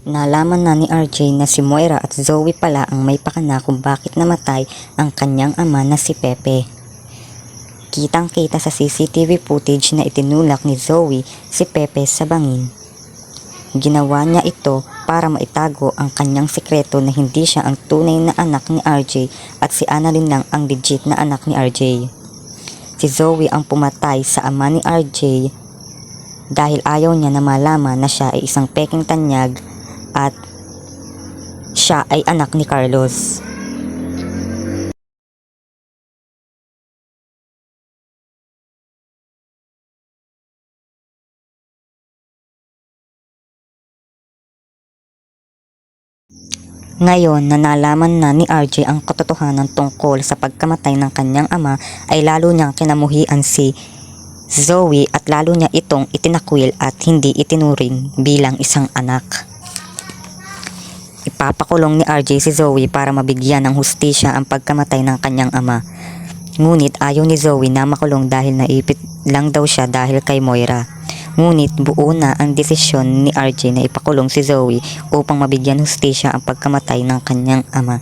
Nalaman na ni RJ na si Moira at Zoe pala ang may pakana kung bakit namatay ang kanyang ama na si Pepe. Kitang-kita sa CCTV footage na itinulak ni Zoe si Pepe sa bangin. Ginawa niya ito para maitago ang kanyang sikreto na hindi siya ang tunay na anak ni RJ at si Annalyn lang ang legit na anak ni RJ. Si Zoe ang pumatay sa ama ni RJ dahil ayaw niya na malaman na siya ay isang peking tanyag at siya ay anak ni Carlos. Ngayon na nalaman na ni RJ ang katotohanan tungkol sa pagkamatay ng kanyang ama ay lalo niyang kinamuhian si Zoe at lalo niya itong itinakwil at hindi itinuring bilang isang anak. Ipapakulong ni RJ si Zoe para mabigyan ng hustisya ang pagkamatay ng kanyang ama. Ngunit ayaw ni Zoe na makulong dahil naipit lang daw siya dahil kay Moira. Ngunit buo na ang desisyon ni RJ na ipakulong si Zoe upang mabigyan hustisya ang pagkamatay ng kanyang ama.